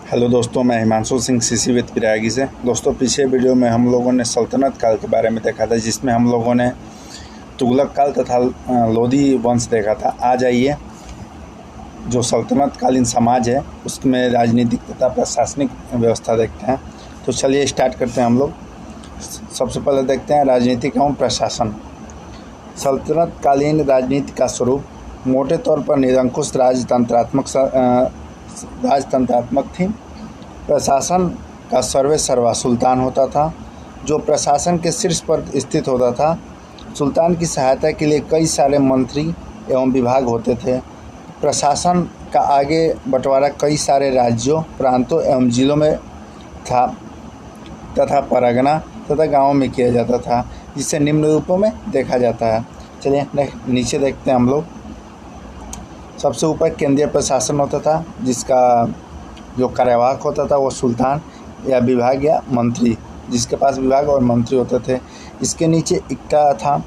Hello दोस्तों, मैं Himanshu Singh CC with प्रयागी से। दोस्तों, पिछले वीडियो में हम लोगों ने सल्तनत काल के बारे में देखा था, जिसमें हम लोगों ने तुगलक काल तथा लोधी वंश देखा था। आज आइए जो सल्तनत कालीन समाज है उसमें राजनीतिक तथा प्रशासनिक व्यवस्था देखते हैं। तो चलिए स्टार्ट करते हैं हम लोग। सबसे पहले देखते हैं राजनीतिक एवं प्रशासन। सल्तनत कालीन राजनीति का स्वरूप मोटे तौर पर निरंकुश राजतंत्रात्मक थी। प्रशासन का सर्वे सर्वा सुल्तान होता था, जो प्रशासन के शीर्ष पर स्थित होता था। सुल्तान की सहायता के लिए कई सारे मंत्री एवं विभाग होते थे। प्रशासन का आगे बंटवारा कई सारे राज्यों, प्रांतों एवं जिलों में था तथा परगना तथा गांवों में किया जाता था, जिसे निम्न रूपों में देखा जाता है। चलिए नीचे देखते हैं हम लोग। सबसे ऊपर केंद्रीय प्रशासन होता था, जिसका जो कार्यवाहक होता था वो सुल्तान या विभाग या मंत्री, जिसके पास विभाग और मंत्री होते थे। इसके नीचे इक्ता था,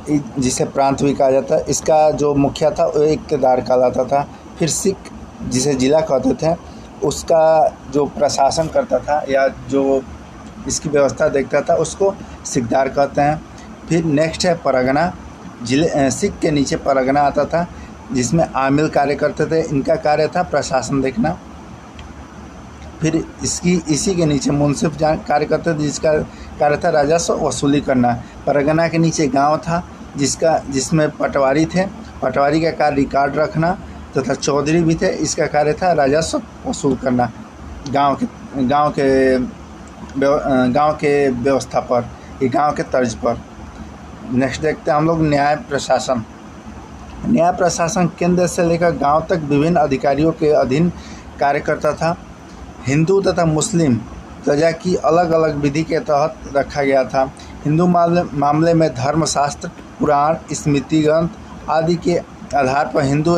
जिसे प्रांत भी कहा जाता है। इसका जो मुखिया था वो इक्तेदार कहलाता था। फिर सिख, जिसे जिला कहते थे, उसका जो प्रशासन करता था या जो इसकी व्यवस्था देखता था उसको सिकदार कहते हैं। फिर नेक्स्ट है परगना। सिख के नीचे परगना आता था, जिसमें आमिल कार्य करते थे। इनका कार्य था प्रशासन देखना। फिर इसी के नीचे मुंसिफ कार्य करते थे, जिसका कार्य था राजस्व वसूली करना। परगना के नीचे गांव था, जिसमें पटवारी थे। पटवारी का कार्य रिकॉर्ड रखना तथा चौधरी भी थे, इसका कार्य था राजस्व वसूल करना गांव के व्यवस्था पर, ये गांव के तर्ज पर। नेक्स्ट देखते हैं हम लोग न्याय प्रशासन। न्याय प्रशासन केंद्र से लेकर गांव तक विभिन्न अधिकारियों के अधीन कार्य करता था। हिंदू तथा मुस्लिम प्रजा की अलग अलग विधि के तहत रखा गया था। हिंदू मामले में धर्मशास्त्र, पुराण, स्मृति ग्रंथ आदि के आधार पर हिंदू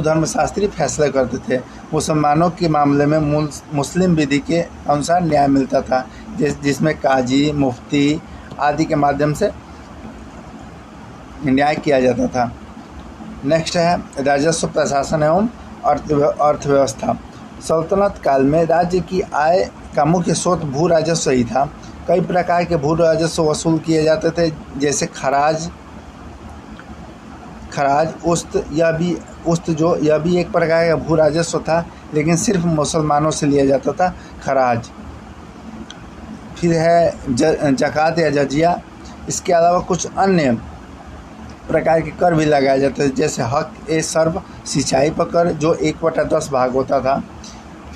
धर्मशास्त्री फैसले करते थे। मुसलमानों के मामले में मुस्लिम विधि के अनुसार न्याय मिलता था, जिसमें काजी, मुफ्ती आदि के माध्यम से न्याय किया जाता था। नेक्स्ट है राजस्व प्रशासन एवं अर्थव्यवस्था। सल्तनत काल में राज्य की आय का मुख्य स्रोत भू राजस्व ही था। कई प्रकार के भू राजस्व वसूल किए जाते थे, जैसे खराज, उस्त। यह भी एक प्रकार का भू राजस्व था, लेकिन सिर्फ मुसलमानों से लिया जाता था खराज। फिर है जकात या जजिया। इसके अलावा कुछ अन्य प्रकार के कर भी लगाए जाते थे, जैसे हक ए सर्व, सिंचाई पर कर, जो 1/10 भाग होता था।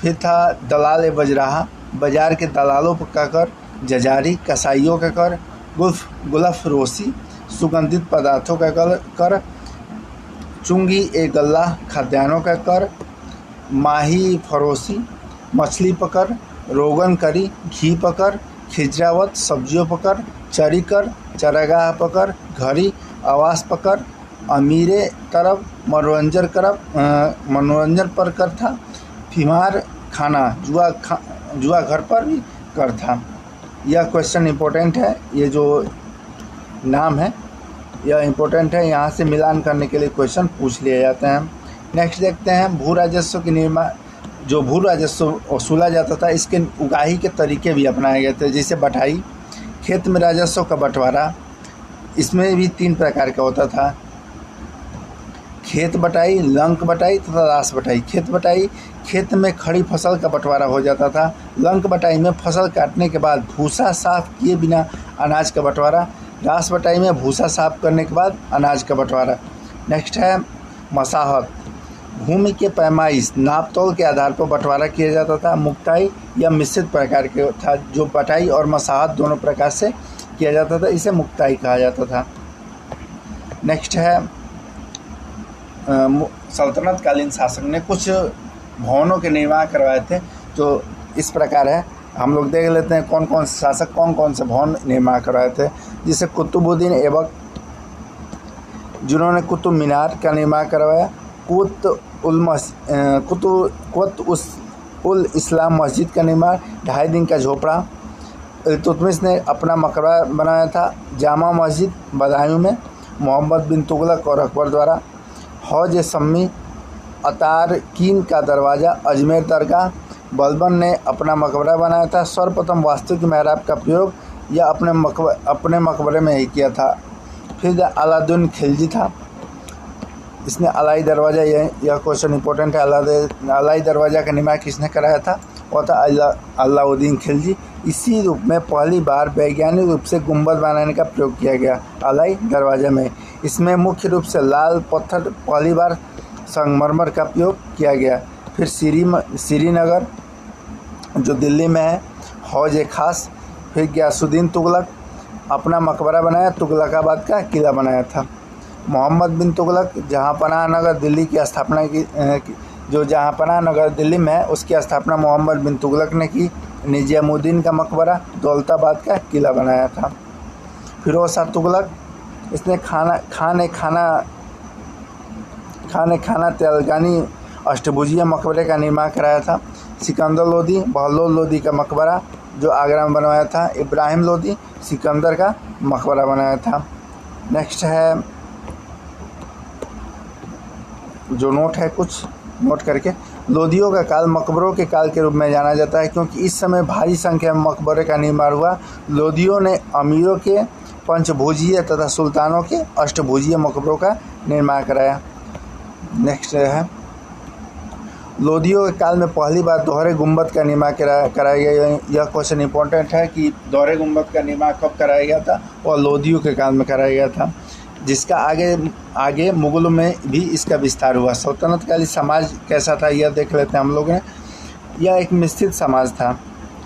फिर था दलाल ए बजराहा, बाजार के दलालों का कर। जजारी, कसाईयों का कर। गुलफ रोसी, सुगंधित पदार्थों का कर। चुंगी ए गल्ला, खाद्यान्नों का कर। माही फरोसी, मछली पकर। रोगन करी, घी पकर। खिजरावत, सब्जियों पकर। चरी कर, चरागाह पकर। घरी, आवास पकर। अमीरे तरफ, मनोरंजन पर कर था। फीमार खाना, जुआ घर पर भी कर था। यह क्वेश्चन इम्पोर्टेंट है, ये जो नाम है यह इम्पोर्टेंट है, यहाँ से मिलान करने के लिए क्वेश्चन पूछ लिए जाते हैं। नेक्स्ट देखते हैं भू राजस्व के निर्माण। जो भू राजस्व वसूला जाता था, इसके उगाही के तरीके भी अपनाए गए थे, जैसे बटाई। खेत में राजस्व का बंटवारा, इसमें भी 3 प्रकार का होता था। खेत बटाई, लंक बटाई तथा रास बटाई। खेत बटाई, खेत में खड़ी फसल का बंटवारा हो जाता था। लंक बटाई में फसल काटने के बाद भूसा साफ किए बिना अनाज का बंटवारा। रास बटाई में भूसा साफ करने के बाद अनाज का बंटवारा। नेक्स्ट है मसाहत। भूमि के पैमाइश, नाप तोल के आधार पर बंटवारा किया जाता था। मुक्ताई या मिश्रित प्रकार के था, जो बटाई और मसाहत दोनों प्रकार से किया जाता था, इसे मुक्ताई कहा जाता था। नेक्स्ट है सल्तनत कालीन शासक ने कुछ भवनों के निर्माण करवाए थे, जो इस प्रकार है। हम लोग देख लेते हैं कौन कौन से शासक कौन कौन से भवन निर्माण करवाए थे। जिसे कुतुबुद्दीन ऐबक, जिन्होंने कुतुब मीनार का निर्माण करवाया। उल इस्लाम मस्जिद का निर्माण, 2.5 दिन का झोपड़ा। इल्तुतमिश ने अपना मकबरा बनाया था। जामा मस्जिद बदायूं में, मोहम्मद बिन तुगलक और अकबर द्वारा। हौज-ए-सम्मी अतारकीन का दरवाज़ा, अजमेर दरगाह। बलबन ने अपना मकबरा बनाया था। सर्वप्रथम वास्तु की मेहराब का प्रयोग यह अपने मकबरे में ही किया था। फिर अलाउद्दीन खिलजी था, इसने अलाई दरवाज़ा, यह क्वेश्चन इंपॉर्टेंट है। अलाई दरवाज़ा का निर्माण किसने कराया था? वह था अलाउद्दीन खिलजी। इसी रूप में पहली बार वैज्ञानिक रूप से गुंबद बनाने का प्रयोग किया गया अलाई दरवाज़ा में। इसमें मुख्य रूप से लाल पत्थर, पहली बार संगमरमर का प्रयोग किया गया। फिर श्रीनगर जो दिल्ली में है, हौज खास। फिर गयासुद्दीन तुगलक अपना मकबरा बनाया, तुगलकाबाद का किला बनाया था। मोहम्मद बिन तुगलक जहाँपनाह नगर दिल्ली की स्थापना की, जो जहाँपनाह नगर दिल्ली में है उसकी स्थापना मोहम्मद बिन तुगलक ने की। निजामुद्दीन का मकबरा दौलताबाद का किला बनाया था। फिरोज शाह तुगलक, इसने खाना त्यालगानी अष्टभुजीय मकबरे का निर्माण कराया था। सिकंदर लोदी, बहलोल लोदी का मकबरा जो आगरा में बनवाया था। इब्राहिम लोदी सिकंदर का मकबरा बनाया था। नेक्स्ट है जो नोट है, कुछ नोट करके। लोदियों का काल मकबरों के काल के रूप में जाना जाता है क्योंकि इस समय भारी संख्या में मकबरे का निर्माण हुआ। लोदियों ने अमीरों के पंचभुजीय तथा सुल्तानों के अष्टभुजीय मकबरों का निर्माण कराया। नेक्स्ट है लोदियों के काल में पहली बार दोहरे गुंबद का निर्माण कराया गया। यह क्वेश्चन इंपॉर्टेंट है कि दोहरे गुंबद का निर्माण कब कराया गया था? और लोदियों के काल में कराया गया था, जिसका आगे मुगलों में भी इसका विस्तार हुआ। सल्तनत कालीन समाज कैसा था यह देख लेते हैं हम लोग ने। यह एक मिश्रित समाज था।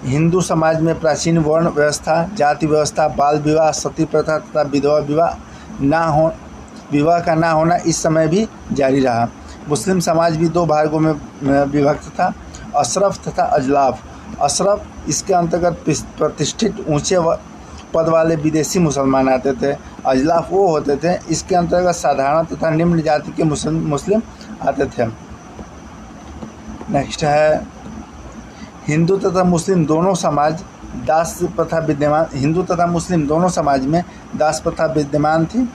हिंदू समाज में प्राचीन वर्ण व्यवस्था, जाति व्यवस्था, बाल विवाह, सती प्रथा तथा विधवा विवाह का ना होना इस समय भी जारी रहा। मुस्लिम समाज भी दो भागों में विभक्त था, अशरफ तथा अजलाफ। अशरफ इसके अंतर्गत प्रतिष्ठित ऊंचे पद वाले विदेशी मुसलमान आते थे। अजलाफ वो होते थे, इसके अंतर्गत साधारण तथा निम्न जाति के मुस्लिम आते थे। नेक्स्ट है हिंदू तथा मुस्लिम दोनों समाज दास प्रथा विद्यमान, हिंदू तथा मुस्लिम दोनों समाज में दास प्रथा विद्यमान थी।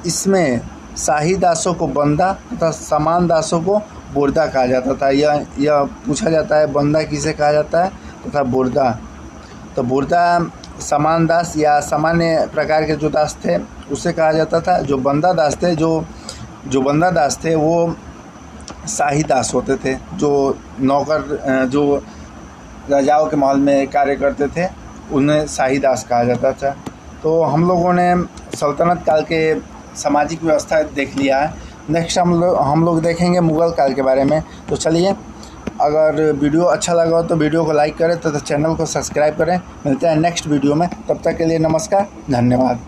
इसमें शाही दासों को बंदा तथा समान दासों को बुर्दा कहा जाता था। यह पूछा जाता है बंदा किसे कहा जाता है तथा बुर्दा। तो बुर्दा समान दास या सामान्य प्रकार के जो दास थे उसे कहा जाता था। जो बंदा दास थे, जो बंदा दास थे वो शाही दास होते थे, जो नौकर जो राजाओं के महल में कार्य करते थे उन्हें शाही दास कहा जाता था। तो हम लोगों ने सल्तनत काल के सामाजिक व्यवस्था देख लिया है। नेक्स्ट हम लोग देखेंगे मुग़ल काल के बारे में। तो चलिए, अगर वीडियो अच्छा लगा हो तो वीडियो को लाइक करें तथा चैनल को सब्सक्राइब करें। मिलते हैं नेक्स्ट वीडियो में, तब तक के लिए नमस्कार, धन्यवाद।